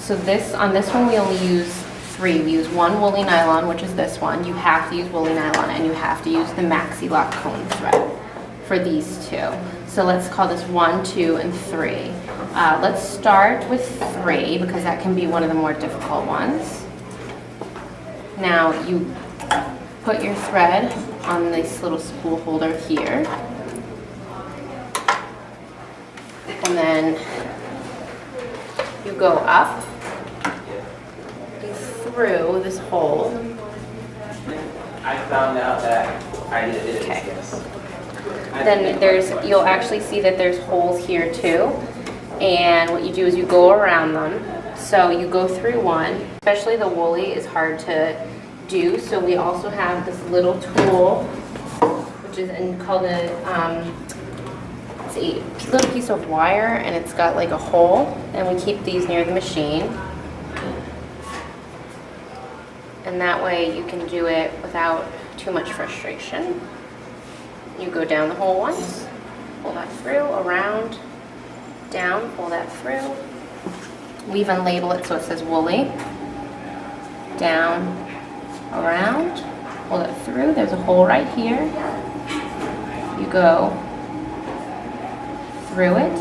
So on this one we only use 3. We use 1 woolly nylon, which is this one. You have to use woolly nylon, and you have to use the Maxi Lock cone thread for these 2. So let's call this 1, 2, and 3. Let's start with 3 because that can be one of the more difficult ones. Now you put your thread on this little spool holder here, and then you go up through this hole. I found out that I did it. Okay. Yes. Then you'll actually see that there's holes here too. And what you do is you go around them. So you go through one, especially the woolly is hard to do. So we also have this little tool, which is called it's a little piece of wire, and it's got like a hole, and we keep these near the machine. And that way you can do it without too much frustration. You go down the hole once, pull that through, around, down, pull that through. We even label it so it says woolly. Down, around, pull it through. There's a hole right here. You go through it.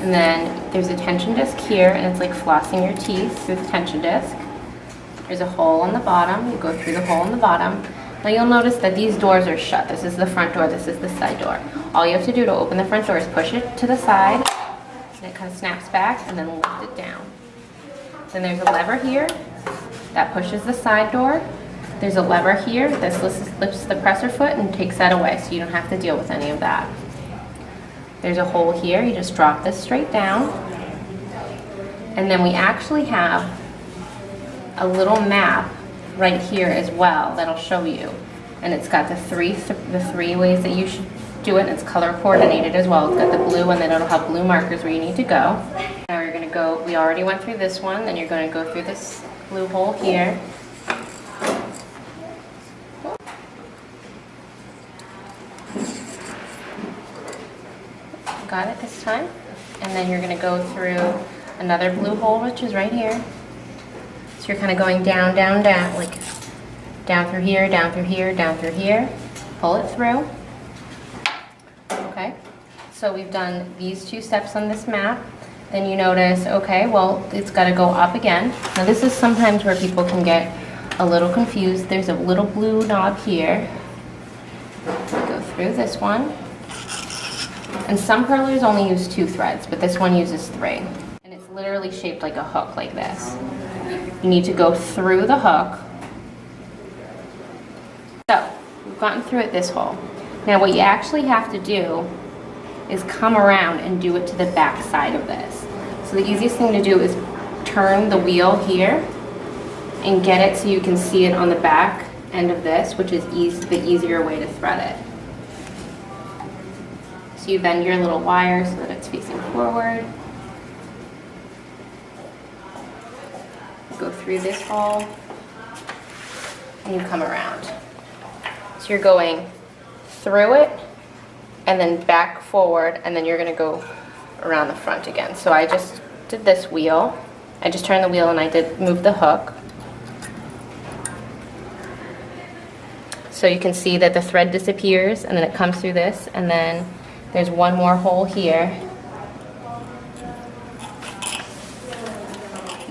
And then there's a tension disc here, and it's like flossing your teeth through the tension disc. There's a hole on the bottom. You go through the hole on the bottom. Now you'll notice that these doors are shut. This is the front door, this is the side door. All you have to do to open the front door is push it to the side, and it kind of snaps back, and then lift it down. Then there's a lever here that pushes the side door. There's a lever here that lifts the presser foot and takes that away, so you don't have to deal with any of that. There's a hole here. You just drop this straight down. And then we actually have a little map right here as well that'll show you, and it's got the three ways that you should do it, and it's color coordinated as well. It's got the blue, and then it'll have blue markers where you need to go. Now you're going to go, we already went through this one, then you're going to go through this blue hole here. Got it this time. And then you're going to go through another blue hole, which is right here. So you're kind of going down, down, down, like down through here, down through here, down through here. Pull it through. Okay, so we've done these 2 steps on this map. Then you notice, okay, well, it's got to go up again. Now this is sometimes where people can get a little confused. There's a little blue knob here. Go through this one. And some purlers only use 2 threads, but this one uses 3. And it's literally shaped like a hook like this. You need to go through the hook. So, we've gotten through it this hole. Now what you actually have to do is come around and do it to the back side of this. So the easiest thing to do is turn the wheel here and get it so you can see it on the back end of this, which is the easier way to thread it. So you bend your little wire so that it's facing forward. Go through this hole, and you come around. So you're going through it, and then back forward, and then you're going to go around the front again. So I just did this wheel. I just turned the wheel, and I did move the hook. So you can see that the thread disappears, and then it comes through this, and then there's one more hole here.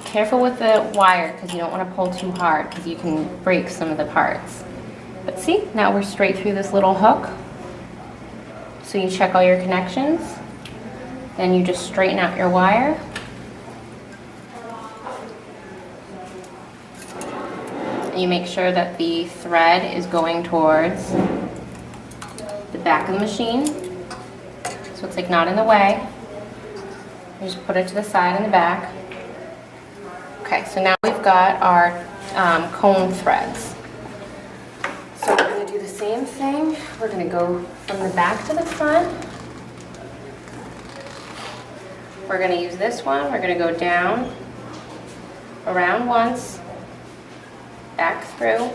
Careful with the wire because you don't want to pull too hard because you can break some of the parts. But see, now we're straight through this little hook. So you check all your connections. Then you just straighten out your wire. And you make sure that the thread is going towards the back of the machine. So it's like not in the way. You just put it to the side and the back. Okay, so now we've got our cone threads. So we're going to do the same thing. We're going to go from the back to the front. We're going to use this one. We're going to go down, around once, back through.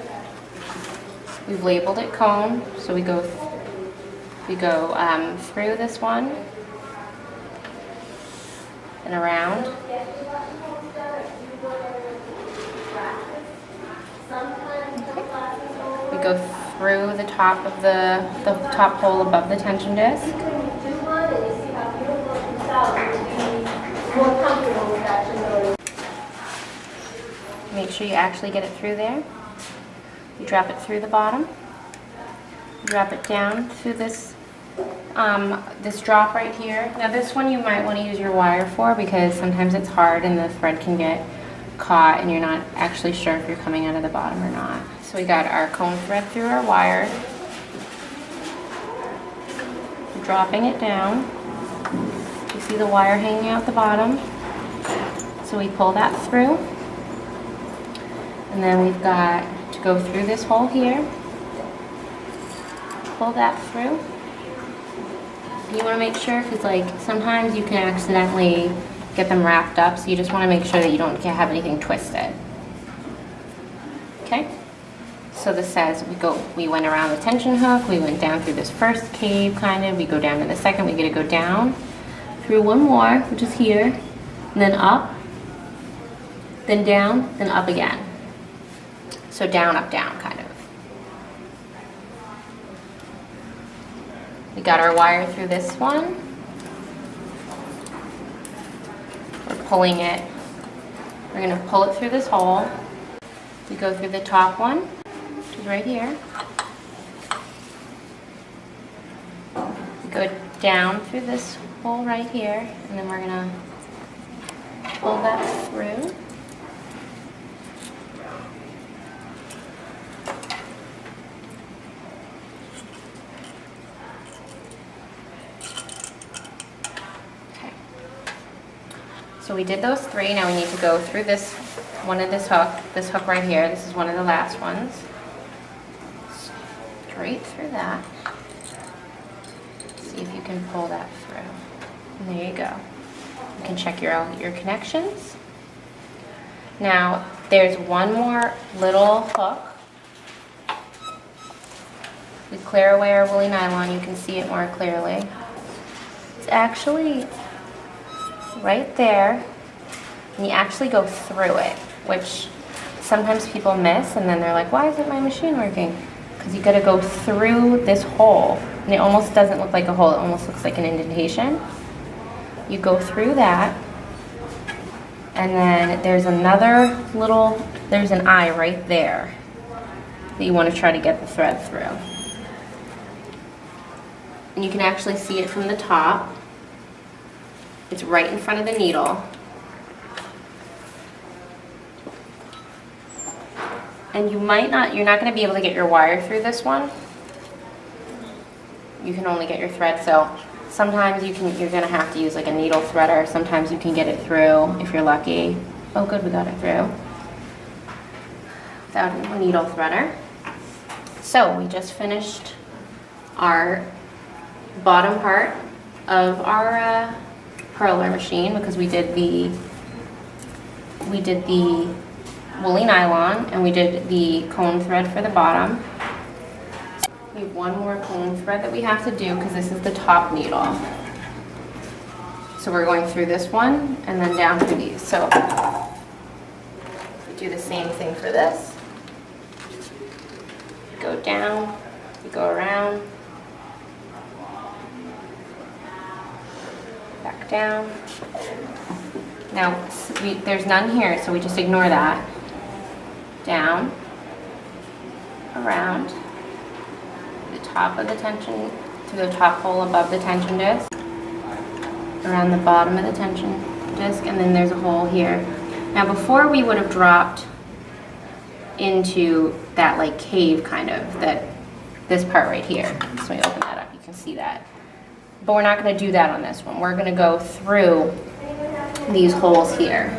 We've labeled it cone, so we go through this one and around. go through the top of the top hole above the tension disc. Make sure you actually get it through there. You drop it through the bottom. Drop it down through this this drop right here. Now this one you might want to use your wire for because sometimes it's hard and the thread can get caught and you're not actually sure if you're coming out of the bottom or not. So we got our cone thread through our wire. Dropping it down. You see the wire hanging out the bottom. So we pull that through. And then we've got to go through this hole here. Pull that through. You want to make sure, because like sometimes you can accidentally get them wrapped up, so you just want to make sure that you don't have anything twisted. Okay? So this says we went around the tension hook, we went down through this first cave kind of, we go down to the second, we get to go down through one more, which is here, and then up, then down, then up again. So down, up, down kind of. We got our wire through this one. We're pulling it. We're going to pull it through this hole. We go through the top one, which is right here. We go down through this hole right here, and then we're going to pull that through. So we did those three. Now we need to go through this one of this hook right here. This is one of the last ones. Straight through that. See if you can pull that through. And there you go. You can check your connections. Now there's one more little hook. We clear away our woolly nylon. You can see it more clearly. It's actually right there, and you actually go through it, which sometimes people miss, and then they're like, why isn't my machine working? Because you got to go through this hole, and it almost doesn't look like a hole, it almost looks like an indentation. You go through that, and then there's another little, there's an eye right there that you want to try to get the thread through. And you can actually see it from the top. It's right in front of the needle. And you're not going to be able to get your wire through this one. You can only get your thread, so sometimes you're going to have to use like a needle threader. Sometimes you can get it through if you're lucky. Oh good, we got it through. Without a needle threader. So we just finished our bottom part of our purler machine because we did the woolly nylon and we did the cone thread for the bottom. We have one more cone thread that we have to do because this is the top needle. So we're going through this one and then down through these. So we do the same thing for this. Go down, we go around. Back down. Now, there's none here, so we just ignore that. Down, around, the top of the tension, to the top hole above the tension disc, around the bottom of the tension disc, and then there's a hole here. Now, before we would have dropped into that like cave kind of, this part right here. So we open that up, you can see that. But we're not going to do that on this one. We're going to go through these holes here.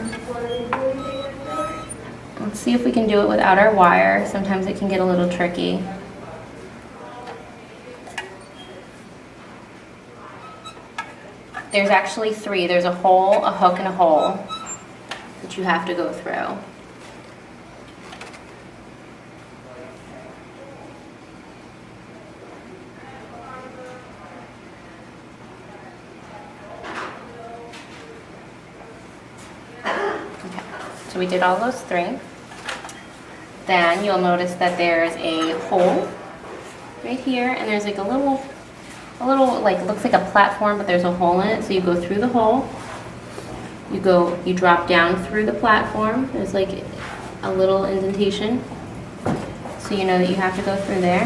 Let's see if we can do it without our wire. Sometimes it can get a little tricky. There's actually three. There's a hole, a hook, and a hole that you have to go through. So we did all those three. Then you'll notice that there's a hole right here, and there's like a little like, looks like a platform, but there's a hole in it. So you go through the hole, you drop down through the platform. There's like a little indentation, so you know that you have to go through there.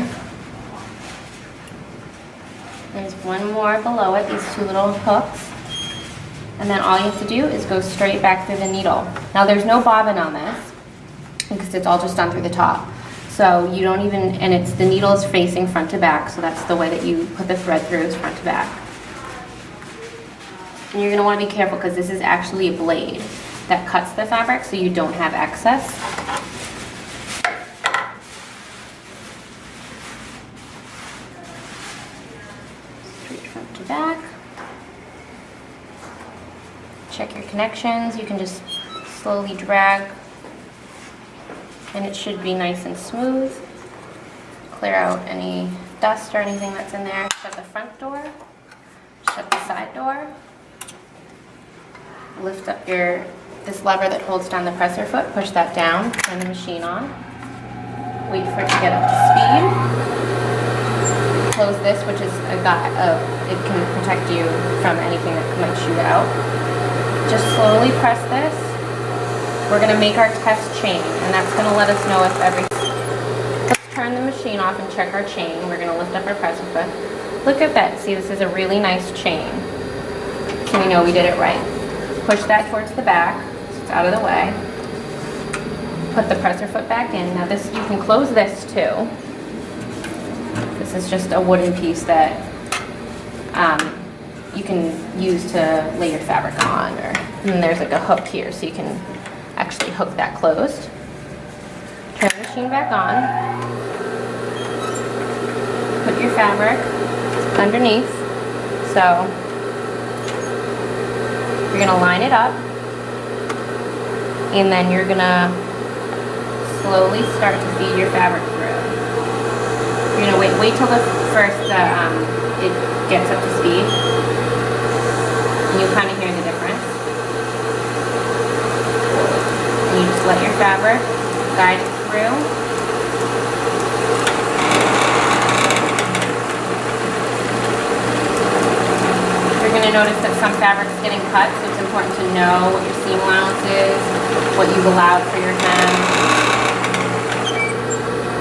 There's one more below it, these two little hooks. And then all you have to do is go straight back through the needle. Now there's no bobbin on this because it's all just done through the top. So you don't even, and it's, the needle is facing front to back, so that's the way that you put the thread through, is front to back. And you're gonna wanna be careful because this is actually a blade that cuts the fabric so you don't have excess. Straight front to back. Check your connections. You can just slowly drag and it should be nice and smooth. Clear out any dust or anything that's in there. Shut the front door, shut the side door. Lift up this lever that holds down the presser foot, push that down, turn the machine on. Wait for it to get up to speed. Close this, which is it can protect you from anything that might shoot out. Just slowly press this. We're gonna make our test chain, and that's gonna let us know if everything. Let's turn the machine off and check our chain. We're gonna lift up our presser foot. Look at that, see, this is a really nice chain. So we know we did it right. Push that towards the back, so it's out of the way. Put the presser foot back in. Now this, you can close this too. This is just a wooden piece that you can use to lay your fabric on, and there's like a hook here so you can actually hook that closed. Turn the machine back on. Put your fabric underneath. So you're gonna line it up, and then you're gonna slowly start to feed your fabric through. You're gonna wait till the first it gets up to speed. And you kind of hear the difference. And you just let your fabric guide it through. You're going to notice that some fabric's getting cut, so it's important to know what your seam allowance is, what you've allowed for your hem.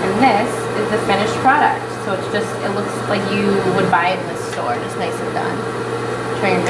And this is the finished product. So it's just, it looks like you would buy it in the store, just nice and done. Turn your